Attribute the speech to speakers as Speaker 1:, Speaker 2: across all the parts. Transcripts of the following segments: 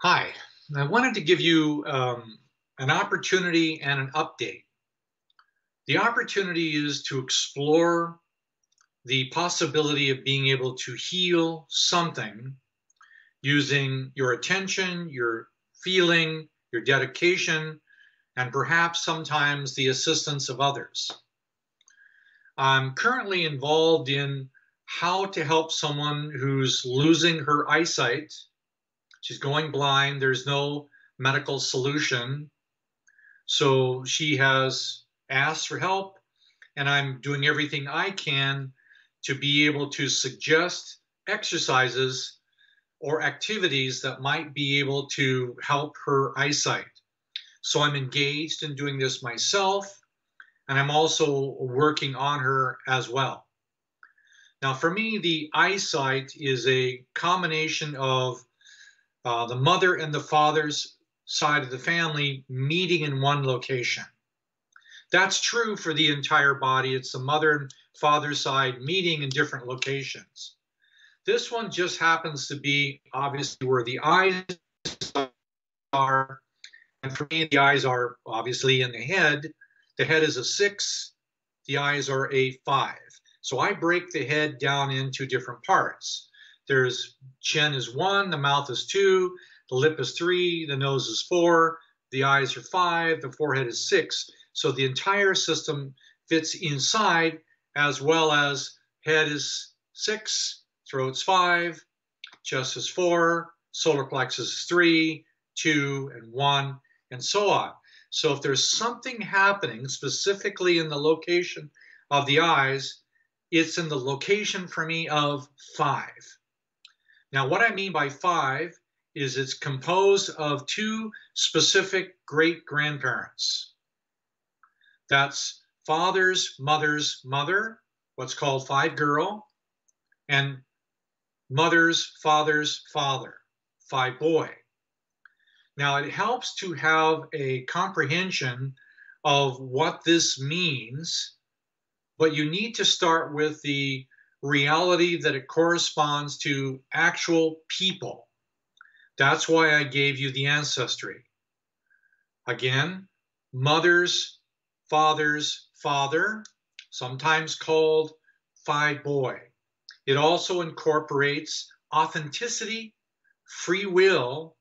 Speaker 1: Hi, I wanted to give you an opportunity and an update. The opportunity is to explore the possibility of being able to heal something using your attention, your feeling, your dedication, and perhaps sometimes the assistance of others. I'm currently involved in how to help someone who's losing her eyesight. She's going blind. There's no medical solution. So she has asked for help, and I'm doing everything I can to be able to suggest exercises or activities that might be able to help her eyesight. So I'm engaged in doing this myself, and I'm also working on her as well. Now, for me, the eyesight is a combination of the mother and the father's side of the family meeting in one location. That's true for the entire body. It's the mother and father side meeting in different locations. This one just happens to be obviously where the eyes are. And for me, the eyes are obviously in the head. The head is a 6, the eyes are a 5. So I break the head down into different parts. There's chin is 1, the mouth is 2, the lip is 3, the nose is 4, the eyes are 5, the forehead is 6. So the entire system fits inside, as well as head is 6, throat's 5, chest is 4, solar plexus is 3, 2, and 1, and so on. So if there's something happening specifically in the location of the eyes, it's in the location for me of 5. Now, what I mean by 5 is it's composed of 2 specific great-grandparents. That's father's mother's mother, what's called 5 girl, and mother's father's father, 5 boy. Now, it helps to have a comprehension of what this means, but you need to start with the reality that it corresponds to actual people. That's why I gave you the ancestry. Again, mother's father's father, sometimes called 5 boy. It also incorporates authenticity, free will,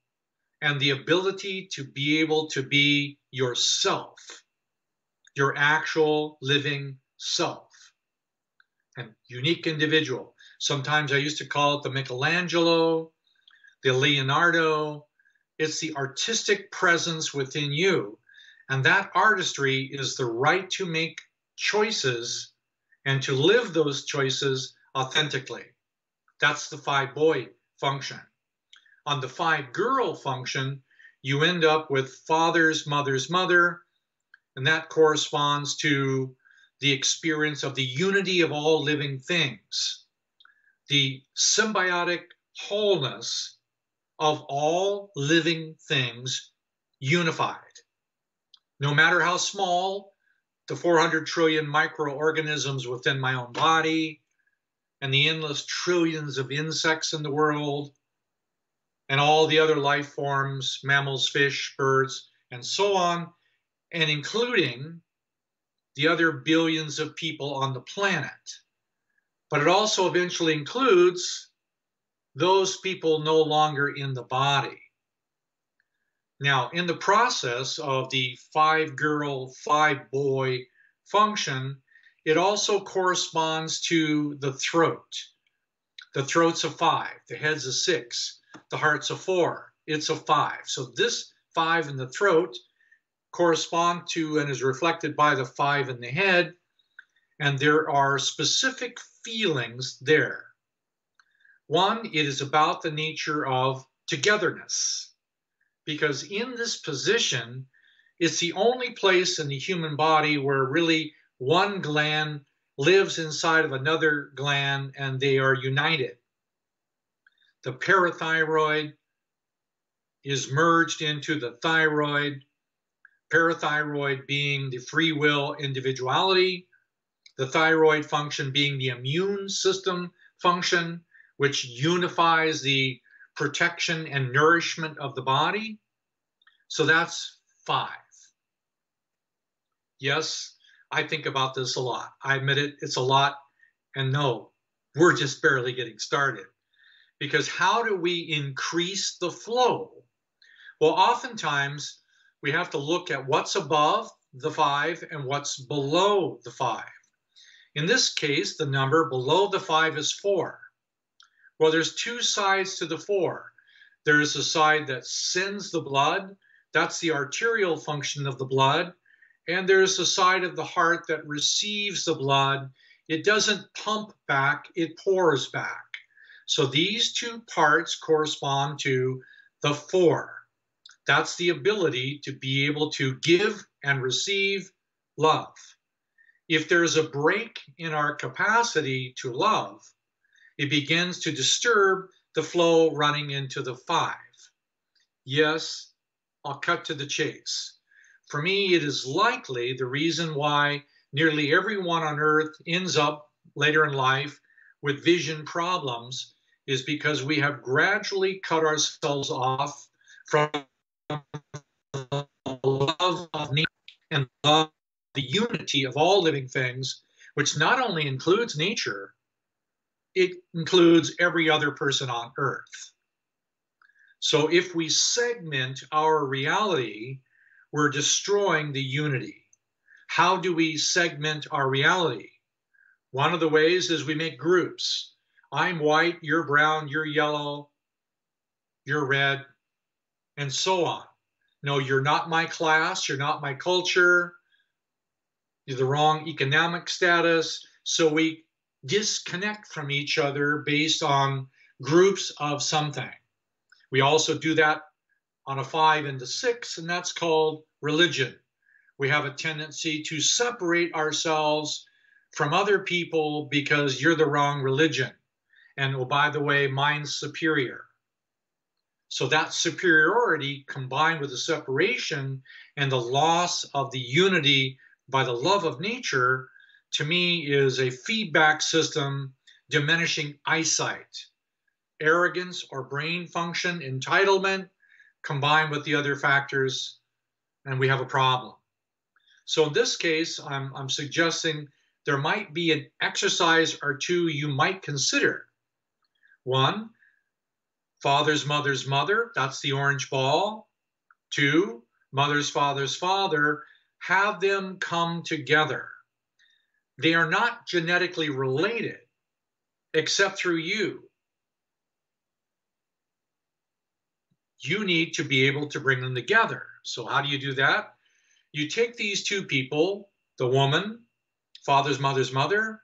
Speaker 1: and the ability to be able to be yourself, your actual living self, and unique individual. Sometimes I used to call it the Michelangelo, the Leonardo. It's the artistic presence within you. And that artistry is the right to make choices and to live those choices authentically. That's the 5 boy function. On the 5 girl function, you end up with father's mother's mother, and that corresponds to the experience of the unity of all living things, the symbiotic wholeness of all living things unified. No matter how small, the 400 trillion microorganisms within my own body, and the endless trillions of insects in the world, and all the other life forms, mammals, fish, birds, and so on, and including the other billions of people on the planet. But it also eventually includes those people no longer in the body. Now, in the process of the 5 girl, 5 boy function, it also corresponds to the throat. The throat's a 5, the head's a 6, the heart's a 4, it's a 5. So this 5 in the throat correspond to and is reflected by the 5 in the head, and there are specific feelings there. One, it is about the nature of togetherness, because in this position, it's the only place in the human body where really one gland lives inside of another gland and they are united. The parathyroid is merged into the thyroid, parathyroid being the free will individuality, the thyroid function being the immune system function, which unifies the protection and nourishment of the body. So that's 5. Yes, I think about this a lot. I admit it, it's a lot. And no, we're just barely getting started. Because how do we increase the flow? Well, oftentimes we have to look at what's above the 5 and what's below the 5. In this case, the number below the 5 is 4. Well, there's 2 sides to the 4. There's a side that sends the blood. That's the arterial function of the blood. And there's a side of the heart that receives the blood. It doesn't pump back, it pours back. So these 2 parts correspond to the 4. That's the ability to be able to give and receive love. If there's a break in our capacity to love, it begins to disturb the flow running into the 5. Yes, I'll cut to the chase. For me, it is likely the reason why nearly everyone on earth ends up later in life with vision problems is because we have gradually cut ourselves off from the love of nature and love the unity of all living things, which not only includes nature, it includes every other person on earth. So if we segment our reality, we're destroying the unity. How do we segment our reality? One of the ways is we make groups. I'm white, you're brown, you're yellow, you're red, and so on. No, you're not my class, you're not my culture, you're the wrong economic status. So we disconnect from each other based on groups of something. We also do that on a 5 into 6, and that's called religion. We have a tendency to separate ourselves from other people because you're the wrong religion. And oh, by the way, mine's superior. So that superiority combined with the separation and the loss of the unity by the love of nature, to me, is a feedback system diminishing eyesight, arrogance or brain function, entitlement, combined with the other factors, and we have a problem. So in this case, I'm suggesting there might be an exercise or 2 you might consider. 1, father's mother's mother, that's the orange ball. 2, mother's father's father, have them come together. They are not genetically related, except through you. You need to be able to bring them together. So how do you do that? You take these 2 people, the woman, father's mother's mother,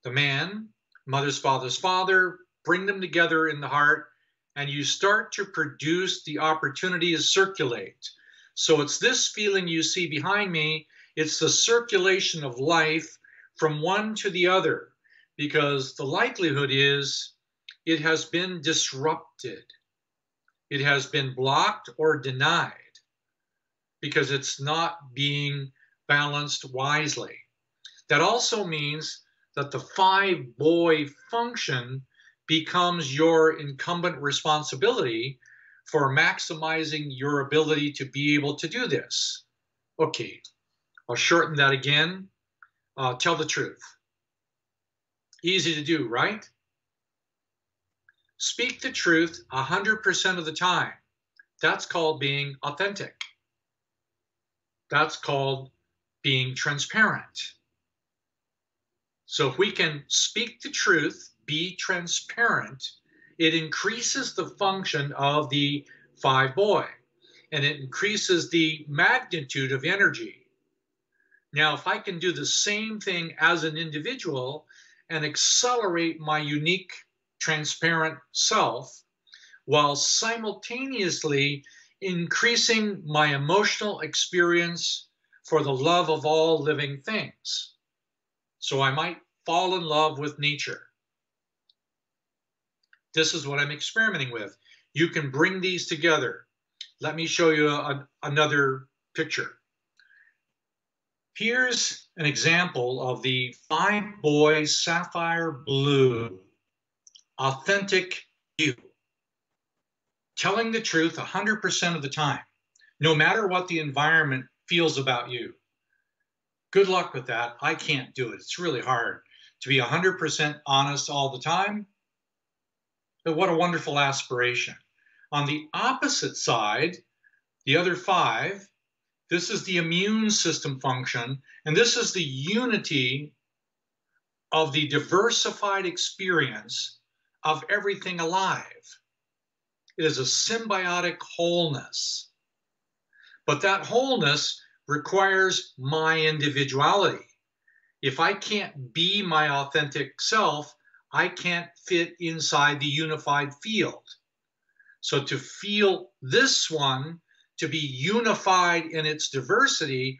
Speaker 1: the man, mother's father's father, bring them together in the heart, and you start to produce the opportunity to circulate. So it's this feeling you see behind me. It's the circulation of life from one to the other, because the likelihood is it has been disrupted. It has been blocked or denied because it's not being balanced wisely. That also means that the 5-boy function becomes your incumbent responsibility for maximizing your ability to be able to do this. Okay, I'll shorten that again. Tell the truth. Easy to do, right? Speak the truth 100% of the time. That's called being authentic. That's called being transparent. So if we can speak the truth, be transparent, it increases the function of the 5-boy, and it increases the magnitude of energy. Now, if I can do the same thing as an individual and accelerate my unique, transparent self, while simultaneously increasing my emotional experience for the love of all living things. So I might fall in love with nature. This is what I'm experimenting with. You can bring these together. Let me show you another picture. Here's an example of the 5-boy sapphire blue, authentic you. telling the truth 100% of the time, no matter what the environment feels about you. Good luck with that. I can't do it. It's really hard to be 100% honest all the time. But what a wonderful aspiration. On the opposite side, the other 5, this is the immune system function, and this is the unity of the diversified experience of everything alive. It is a symbiotic wholeness. But that wholeness requires my individuality. If I can't be my authentic self, I can't fit inside the unified field. So to feel this one, to be unified in its diversity,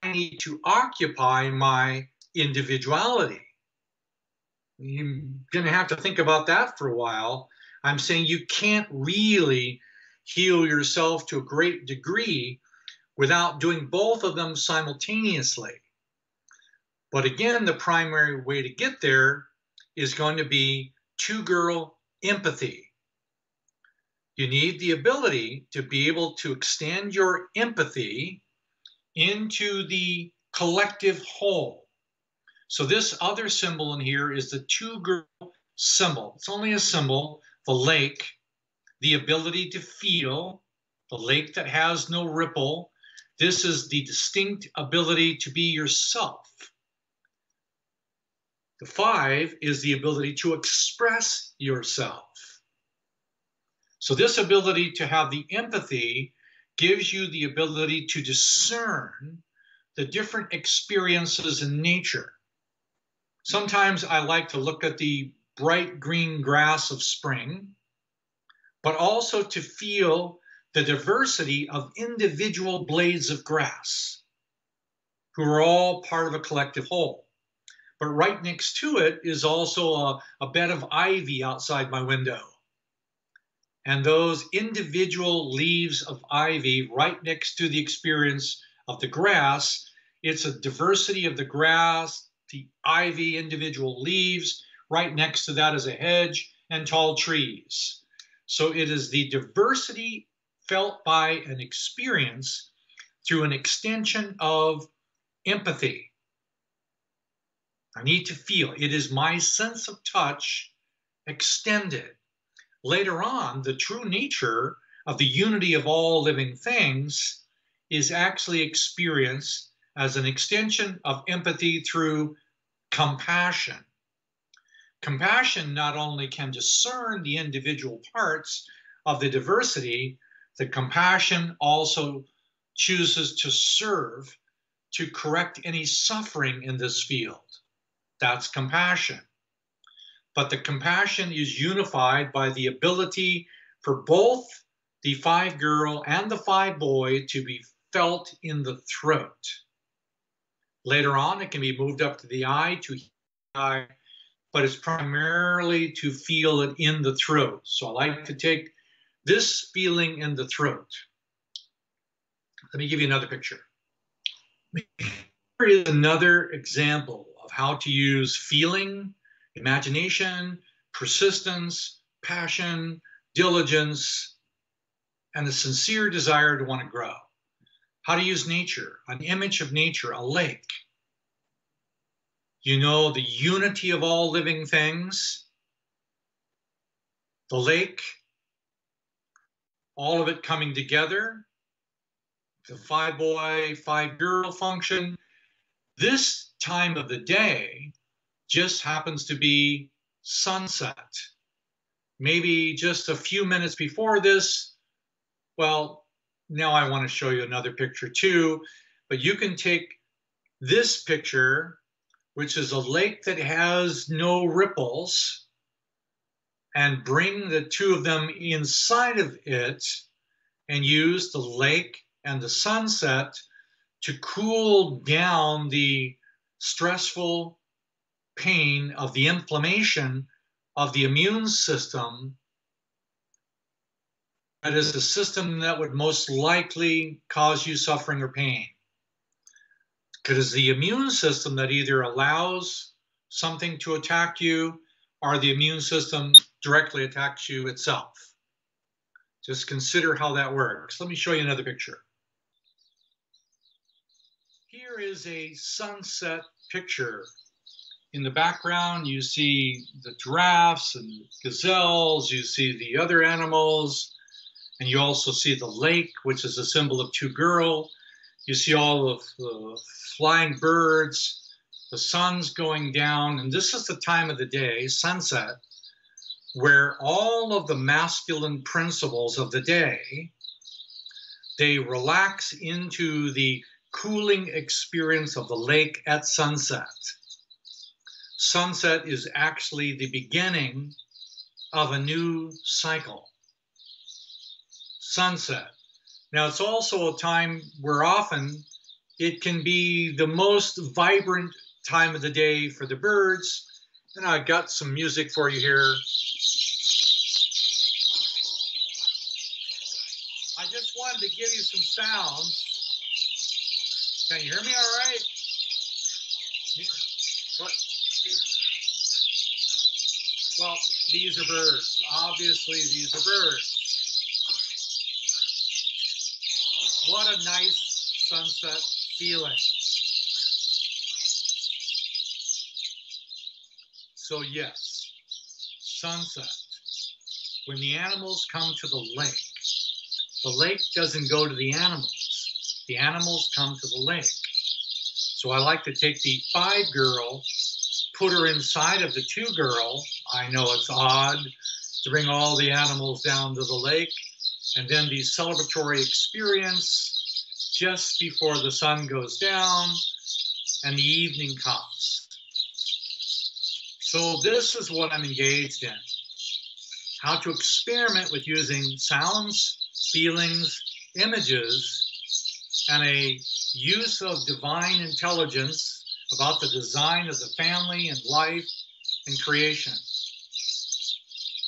Speaker 1: I need to occupy my individuality. You're going to have to think about that for a while. I'm saying you can't really heal yourself to a great degree without doing both of them simultaneously. But again, the primary way to get there is going to be two-girl empathy. You need the ability to be able to extend your empathy into the collective whole. So this other symbol in here is the two-girl symbol. It's only a symbol, the lake, the ability to feel, the lake that has no ripple. This is the distinct ability to be yourself. The 5 is the ability to express yourself. So this ability to have the empathy gives you the ability to discern the different experiences in nature. Sometimes I like to look at the bright green grass of spring, but also to feel the diversity of individual blades of grass who are all part of a collective whole. But right next to it is also a bed of ivy outside my window. And those individual leaves of ivy right next to the experience of the grass, it's a diversity of the grass, the ivy, individual leaves. Right next to that is a hedge and tall trees. So it is the diversity felt by an experience through an extension of empathy. I need to feel. It is my sense of touch extended. Later on, the true nature of the unity of all living things is actually experienced as an extension of empathy through compassion. Compassion not only can discern the individual parts of the diversity, the compassion also chooses to serve to correct any suffering in this field. That's compassion. But the compassion is unified by the ability for both the 5-girl and the 5-boy to be felt in the throat. Later on, it can be moved up to the eye, to the eye, but it's primarily to feel it in the throat. So I like to take this feeling in the throat. Let me give you another picture. Here is another example of how to use feeling, imagination, persistence, passion, diligence, and a sincere desire to want to grow. How to use nature, an image of nature, a lake. You know the unity of all living things, the lake, all of it coming together, the 5-boy, 5-girl function. This time of the day just happens to be sunset. Maybe just a few minutes before this, well, now I want to show you another picture too, but you can take this picture, which is a lake that has no ripples, and bring the two of them inside of it and use the lake and the sunset to cool down the stressful pain of the inflammation of the immune system. That is the system that would most likely cause you suffering or pain. Because the immune system that either allows something to attack you or the immune system directly attacks you itself. Just consider how that works. Let me show you another picture. Here is a sunset picture. In the background, you see the giraffes and gazelles, you see the other animals, and you also see the lake, which is a symbol of two girls. You see all of the flying birds, the sun's going down, and this is the time of the day, sunset, where all of the masculine principles of the day, they relax into the cooling experience of the lake at sunset. Sunset is actually the beginning of a new cycle. Sunset. Now, it's also a time where often it can be the most vibrant time of the day for the birds. And I got some music for you here. I just wanted to give you some sounds. Can you hear me all right? What? Well, these are birds. Obviously, these are birds. What a nice sunset feeling. So yes, sunset. When the animals come to the lake doesn't go to the animals. The animals come to the lake. So I like to take the 5-girl, put her inside of the 2-girl. I know it's odd to bring all the animals down to the lake, and then the celebratory experience just before the sun goes down and the evening comes. So this is what I'm engaged in. How to experiment with using sounds, feelings, images, and a use of divine intelligence about the design of the family and life and creation.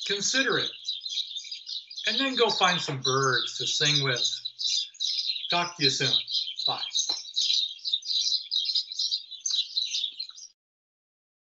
Speaker 1: Consider it. And then go find some birds to sing with. Talk to you soon.